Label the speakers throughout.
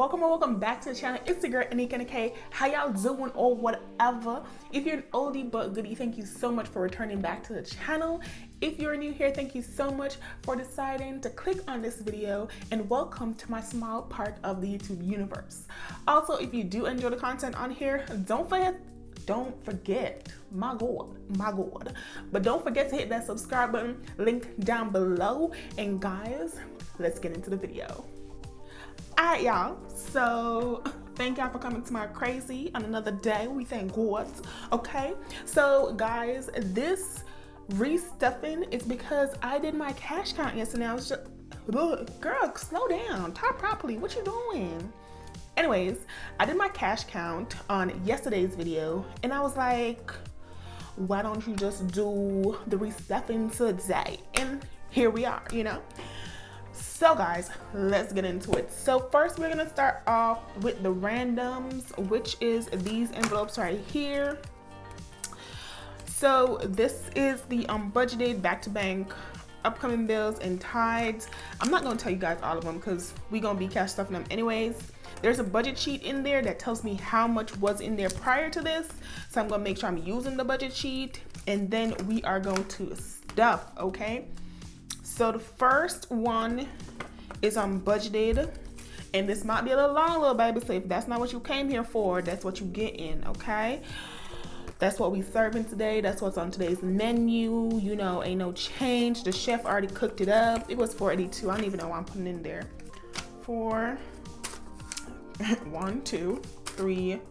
Speaker 1: welcome or welcome back to the channel. It's the girl Anika K. How y'all doing or whatever? If you're an oldie but goodie, thank you so much for returning back to the channel. If you're new here, thank you so much for deciding to click on this video, and welcome to my small part of the YouTube universe. Also, if you do enjoy the content on here, don't forget, my god, but don't forget to hit that subscribe button, link down below. And guys, let's get into the video. All right, y'all, so thank y'all for coming to my crazy on another day. We thank God. Okay, so guys, this restuffing is because I did my cash count yesterday. I was just, girl, slow down, talk properly, what you doing? Anyways, I did my cash count on yesterday's video, and I was like, why don't you just do the restuffing today? And here we are, you know? So guys, let's get into it. So first we're gonna start off with the randoms, which is these envelopes right here. So this is the budgeted back-to-bank upcoming bills and tides. I'm not gonna tell you guys all of them because we're gonna be cash stuffing them anyways. There's a budget sheet in there that tells me how much was in there prior to this. So I'm gonna make sure I'm using the budget sheet, and then we are going to stuff, okay? So the first one is budgeted, and this might be a little long, little baby, so if that's not what you came here for, that's what you get in, okay? That's what we serving today. That's what's on today's menu. You know, ain't no change. The chef already cooked it up. It was $4.82. I don't even know why I'm putting in there. 1, 2, 3,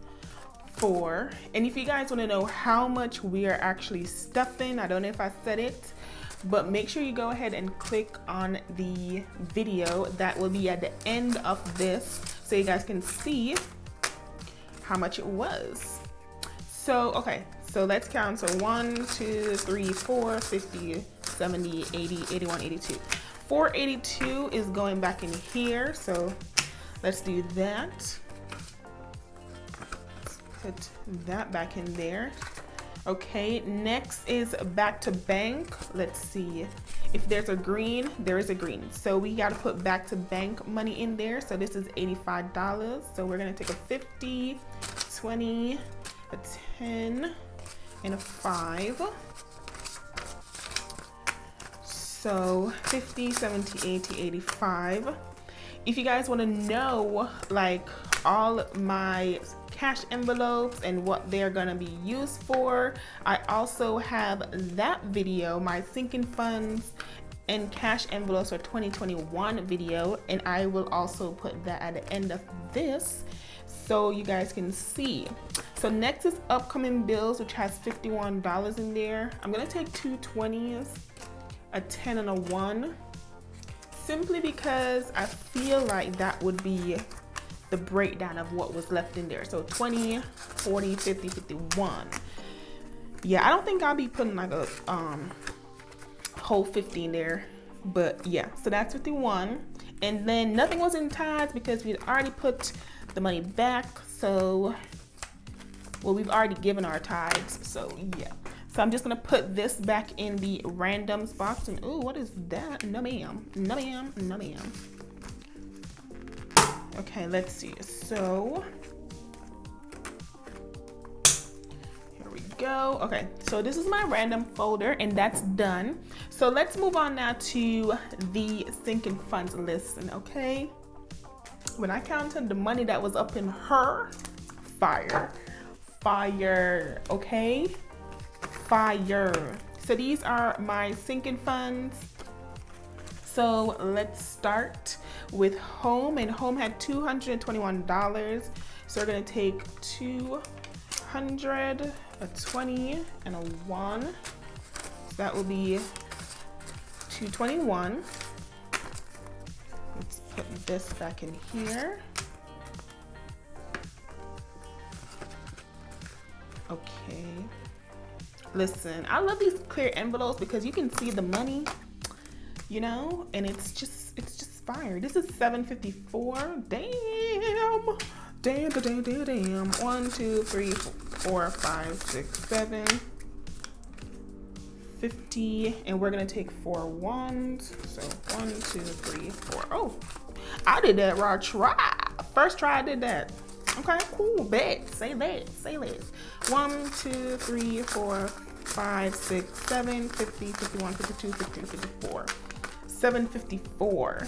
Speaker 1: 4. And if you guys want to know how much we are actually stuffing, I don't know if I said it, but make sure you go ahead and click on the video that will be at the end of this so you guys can see how much it was. So, okay, so let's count. So 1, 2, 3, 4, 50, 70, 80, 81, 82. 482 is going back in here, so let's do that. Let's put that back in there. Okay, next is back to bank. Let's see if there's a green. There is a green, so we got to put back to bank money in there. So this is $85, so we're gonna take a 50, 20, a 10, and a 5. So 50, 70, 80, 85. If you guys want to know like all my cash envelopes and what they're gonna be used for, I also have that video, my sinking funds and cash envelopes for 2021 video, and I will also put that at the end of this so you guys can see. So next is upcoming bills, which has $51 in there. I'm gonna take 2 20s, a 10 and a 1, simply because I feel like that would be the breakdown of what was left in there. So 20, 40, 50, 51. Yeah, I don't think I'll be putting like a whole 50 in there, but yeah, so that's 51. And then nothing was in tithes because we'd already put the money back. So, well, we've already given our tithes, so yeah. So I'm just gonna put this back in the randoms box. And ooh, what is that? No ma'am, no ma'am, no ma'am. Okay, let's see. So here we go. Okay, so this is my random folder, and that's done. So let's move on now to the sinking funds list. Okay, when I counted the money that was up in her, fire, okay, fire. So these are my sinking funds. So let's start with home, and home had $221. So we're gonna take 200, a 20, and a 1. So that will be 221. Let's put this back in here. Okay. Listen, I love these clear envelopes because you can see the money, you know, and it's just fire. This is $754. Damn. 1, 2, 3, 4, 5, 6, 7, 50, and we're gonna take 4 ones. So 1, 2, 3, 4. Oh, I did that right. First try I did that. Okay, cool, bet. Say that, say less. 1, 2, 3, 4, 5, 6, 7, 50, 51, 52, 53, 54. 754.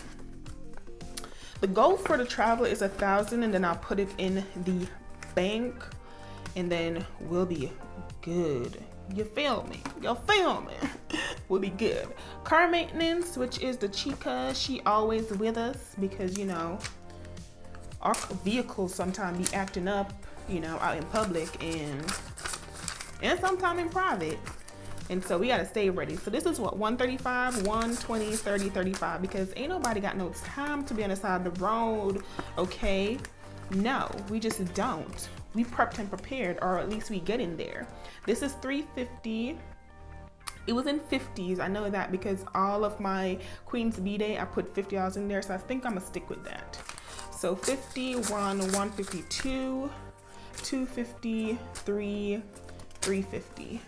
Speaker 1: The goal for the travel is 1,000, and then I'll put it in the bank, and then we'll be good. You feel me? You feel me? We'll be good. Car maintenance, which is the chica, she always with us because, you know, our vehicles sometimes be acting up, you know, out in public and sometimes in private. And so we gotta stay ready. So this is what, 135, 120, 30, 35, because ain't nobody got no time to be on the side of the road, okay? No, we just don't. We prepped and prepared, or at least we get in there. This is 350. It was in 50s. I know that because all of my Queen's B-Day, I put $50 in there, so I think I'm gonna stick with that. So 51, 152, 250, 350.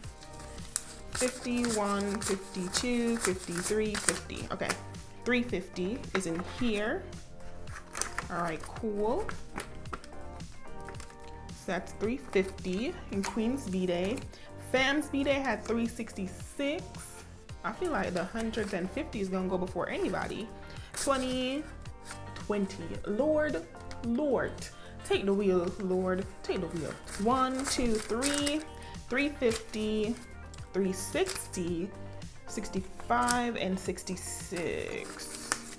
Speaker 1: 51, 52, 53, 50. Okay, 350 is in here. All right, cool. So that's 350 in Queen's B-Day. Fam's B-Day had 366. I feel like the hundreds and 50s is gonna go before anybody. 20, 20. Lord, take the wheel, Lord, take the wheel. 1, 2, 3, 350, 360, 65, and 66.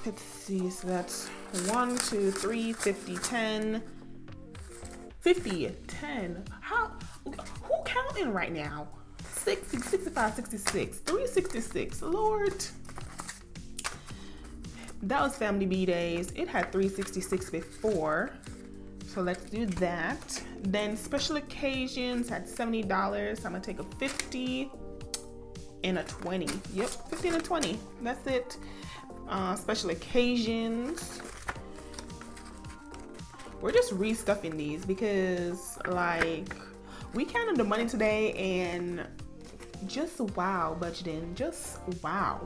Speaker 1: Let's see, so that's 1, 2, 3, 50, 10, 50, 10. Who counting right now? 60, 65, 66, 366, Lord. That was family B-Days. It had 366 before. So let's do that. Then special occasions had $70. I'm gonna take a 50 and a 20. Yep, 50 and a 20. That's it. Special occasions. We're just restuffing these because like we counted the money today and just wow, budgeting, just wow.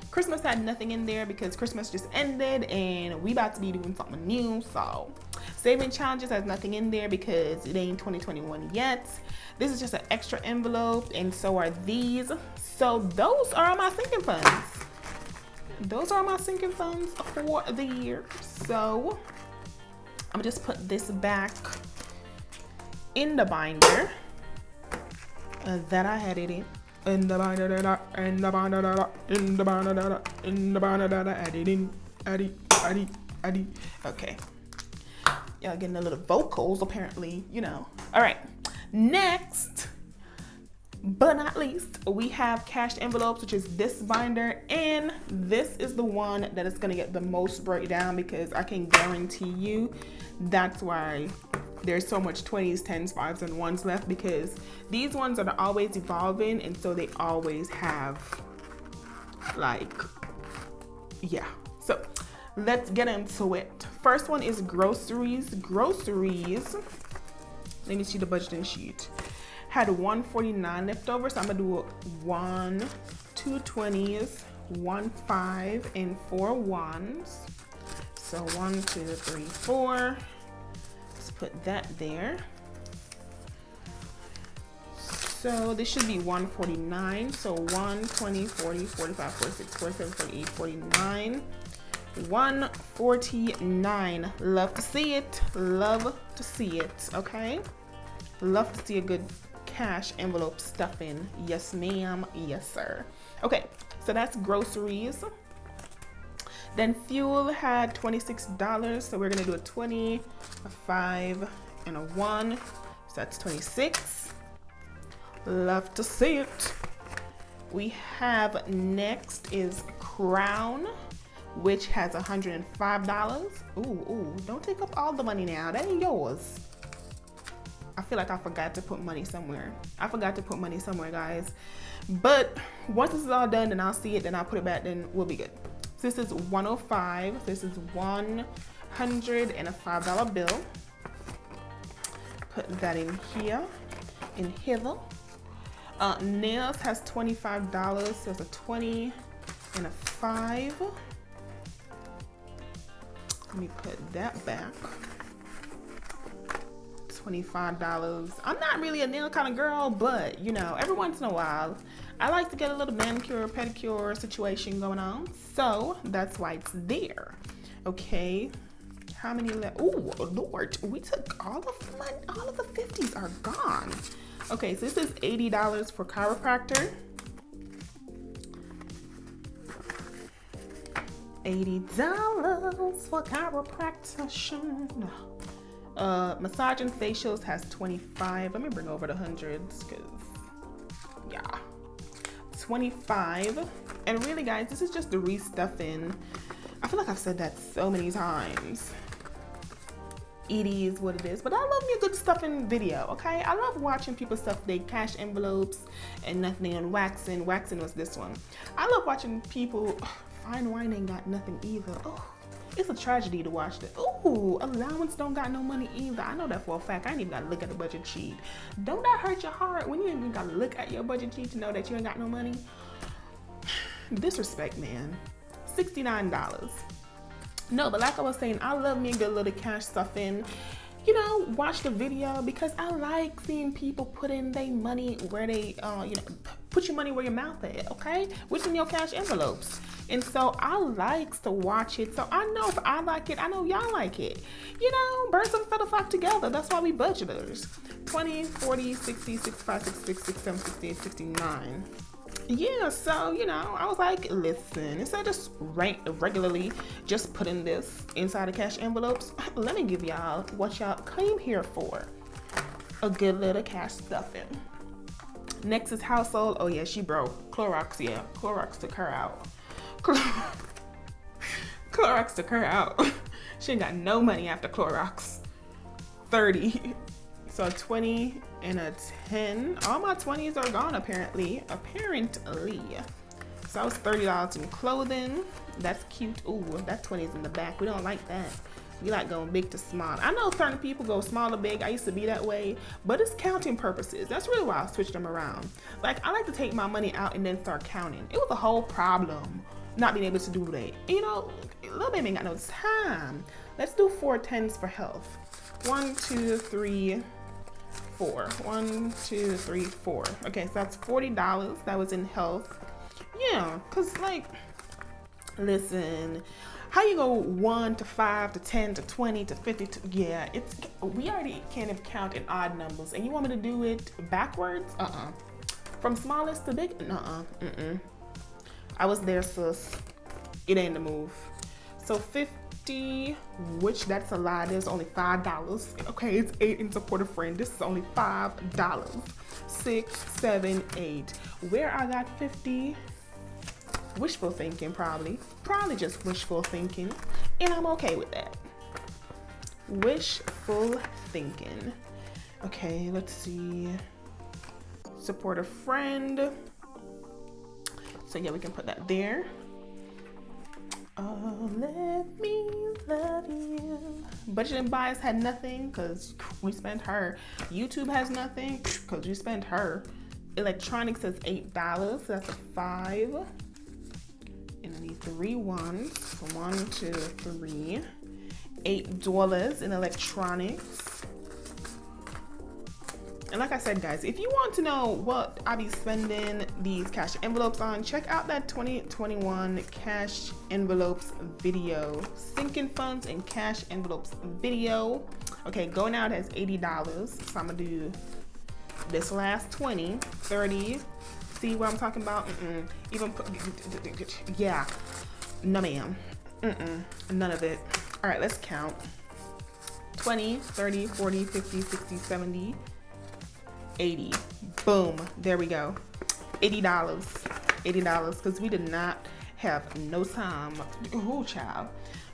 Speaker 1: Christmas had nothing in there because Christmas just ended and we about to be doing something new. So saving challenges has nothing in there because it ain't 2021 yet. This is just an extra envelope and so are these. So those are my sinking funds. Those are my sinking funds for the year. So I'm gonna just put this back in the binder that I had it in. In the binder that I added in. Okay. Y'all getting a little vocals apparently, you know. All right. Next, but not least, we have cash envelopes, which is this binder, and this is the one that is gonna get the most breakdown because I can guarantee you that's why there's so much 20s, 10s, 5s, and 1s left, because these ones are always evolving, and so they always have like, yeah. So let's get into it. First one is groceries. Groceries, let me see the budgeting sheet. Had 149 left over, so I'm gonna do 1, 2 20s, 1 5, and 4 1s. So 1, 2, 3, 4. Let's put that there. So this should be 149. So 1, 20, 40, 45, 46, 47, 48, 49. 149. Love to see it. Love to see it. Okay. Love to see a good cash envelope stuffing. Yes, ma'am. Yes, sir. Okay. So that's groceries. Then fuel had $26. So we're going to do a 20, a 5, and a 1. So that's 26. Love to see it. We have next is Crown, which has $105. Ooh, don't take up all the money now. That ain't yours. I feel like I forgot to put money somewhere. I forgot to put money somewhere, guys. But once this is all done, then I'll see it, then I'll put it back, then we'll be good. So this is 105. This is $105 bill. Put that in here, in hither. Nails has $25. So it's a 20 and a 5. Let me put that back. $25. I'm not really a nail kind of girl, but you know, every once in a while, I like to get a little manicure, pedicure situation going on. So that's why it's there. Okay. How many left? Oh, Lord, we took all of my, all of the 50s are gone. Okay, so this is $80 for chiropractor. $80 for chiropractor. Massage and facials has 25. Let me bring over the hundreds, cause yeah, 25. And really, guys, this is just the restuffing. I feel like I've said that so many times. It is what it is, but I love me a good stuffing video, okay? I love watching people stuff their cash envelopes and nothing on waxing. Waxing was this one. I love watching people, fine wine ain't got nothing either. Oh, it's a tragedy to watch that. Ooh, allowance don't got no money either. I know that for a fact. I ain't even gotta look at the budget sheet. Don't that hurt your heart when you ain't even gotta look at your budget sheet to know that you ain't got no money? Disrespect, man. $69. No, but like I was saying, I love me a good little cash stuffing. You know, watch the video because I like seeing people put in their money where they, you know, put your money where your mouth is, okay? Which in your cash envelopes. And so I likes to watch it. So I know if I like it, I know y'all like it. You know, birds and feathers flock together. That's why we budgeters. 20, 40, 60, 65, 66, 67, 68, 69. Yeah, so, you know, I was like, listen, instead of just regularly just putting this inside the cash envelopes, let me give y'all what y'all came here for. A good little cash stuffing. Next is household. Oh, yeah, she broke. Clorox, yeah. Clorox took her out. Clorox took her out. She ain't got no money after Clorox. 30. So 20 and a 10. All my 20s are gone apparently. So that was $30 in clothing. That's cute. Ooh, that 20 is in the back. We don't like that. We like going big to small. I know certain people go small to big. I used to be that way, but it's counting purposes. That's really why I switched them around. Like, I like to take my money out and then start counting. It was a whole problem not being able to do that. You know, little baby ain't got no time. Let's do 4 10s for health. 1, 2, 3, 4. 1, 2, 3, 4. Okay, so that's $40. That was in health. Yeah, cause like, listen, how you go 1 to 5 to 10 to 20 to 50 to, yeah, it's, we already can't even count in odd numbers, and you want me to do it backwards? From smallest to big? I was there, sis. It ain't the move. So 50, which that's a lie. There's only $5. Okay, it's 8 in support of friend. This is only $5. 6, 7, 8. Where I got 50? Wishful thinking, probably just wishful thinking, and I'm okay with that. Wishful thinking. Okay, let's see. Support a friend. So yeah, we can put that there. Oh, let me love you. Budget and bias had nothing because we spent her. YouTube has nothing because we spent her. Electronics is $8, so that's a 5. And I need 3 ones. So 1, 2, 3. $8 in electronics. And like I said, guys, if you want to know what I be spending these cash envelopes on, check out that 2021 cash envelopes video. Sinking funds and cash envelopes video. Okay, going out has $80. So I'm gonna do this last 20, 30. See what I'm talking about? Even put, yeah, no ma'am, none of it. All right, let's count. 20, 30, 40, 50, 60, 70, 80. Boom, there we go. $80, $80, because we did not have no time. Oh, child.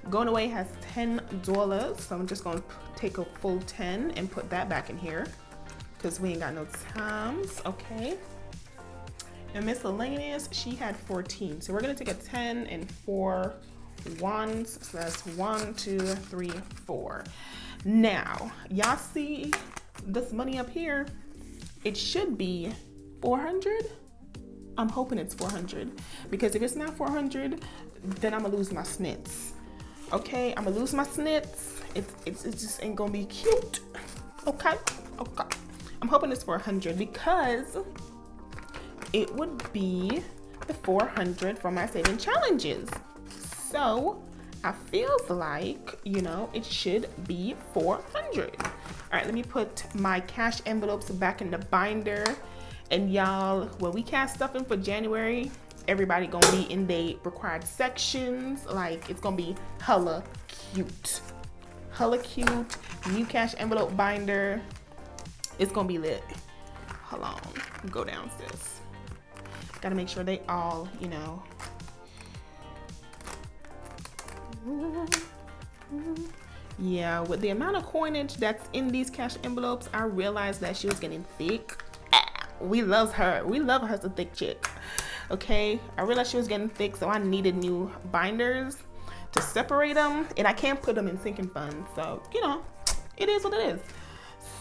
Speaker 1: Going away has $10, so I'm just gonna take a full 10 and put that back in here because we ain't got no times. Okay. And miscellaneous, she had 14. So we're gonna take a 10 and 4 ones. So that's 1, 2, 3, 4. Now, y'all see this money up here? It should be 400. I'm hoping it's 400 because if it's not 400, then I'm gonna lose my snits. Okay, I'm gonna lose my snits. It just ain't gonna be cute. Okay. I'm hoping it's 400 because it would be the 400 for my saving challenges. So I feels like, you know, it should be 400. All right, let me put my cash envelopes back in the binder. And y'all, when we cast stuffing for January, everybody gonna be in the required sections. Like, it's gonna be hella cute. Hella cute. New cash envelope binder. It's gonna be lit. Hold on, go down, sis. Gotta make sure they all, you know. Yeah, with the amount of coinage that's in these cash envelopes, I realized that she was getting thick. We love her. We love her as a thick chick. Okay, I realized she was getting thick, so I needed new binders to separate them, and I can't put them in sinking funds. So, you know, it is what it is.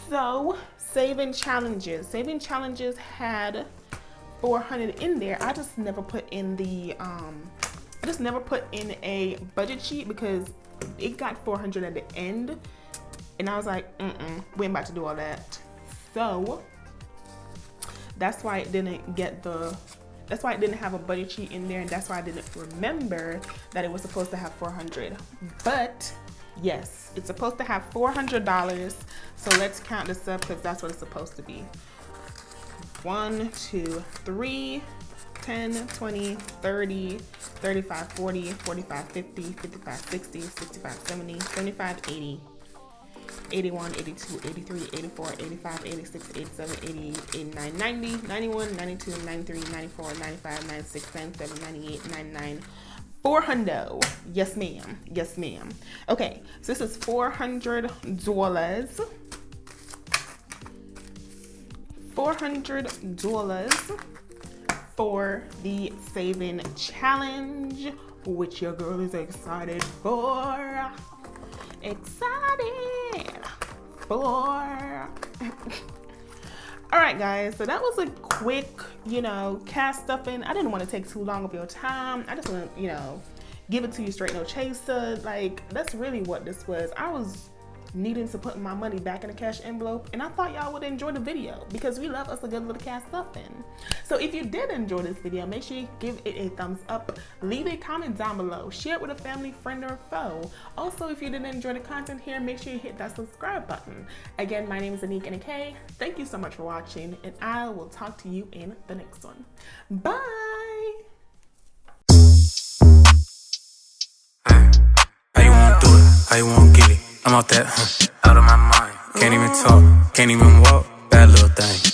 Speaker 1: So, saving challenges. Saving challenges had 400 in there. I just never put in the a budget sheet because it got 400 at the end, and I was like, we ain't about to do all that. So that's why it didn't get that's why it didn't have a budget sheet in there, and that's why I didn't remember that it was supposed to have 400. But yes, it's supposed to have $400. So let's count this up because that's what it's supposed to be. 1, 2, 3, 10, 20, 30, 35, 40, 45, 50, 55, 60, 65, 70, 75, 80, 81, 82, 83, 84, 85, 86, 87, 88, 89, 90, 91, 92, 93, 94, 95, 96, 97, 98, 99, 400. Yes, ma'am. Yes, ma'am. Okay, so this is $400. $400 for the saving challenge, which your girl is excited for. All right, guys, so that was a quick, you know, cast stuffing. I didn't want to take too long of your time. I just want to, you know, give it to you straight, no chaser. Like, that's really what this was. I was needing to put my money back in a cash envelope, and I thought y'all would enjoy the video because we love us a good little cast stuffing. So if you did enjoy this video, make sure you give it a thumbs up, leave a comment down below, share it with a family, friend, or foe. Also, if you didn't enjoy the content here, make sure you hit that subscribe button. Again, my name is Anika. Thank you so much for watching, and I will talk to you in the next one. Bye.
Speaker 2: How you wanna do it? How you wanna get it? I'm out that, out of my mind. Can't even talk, can't even walk. Bad little thing.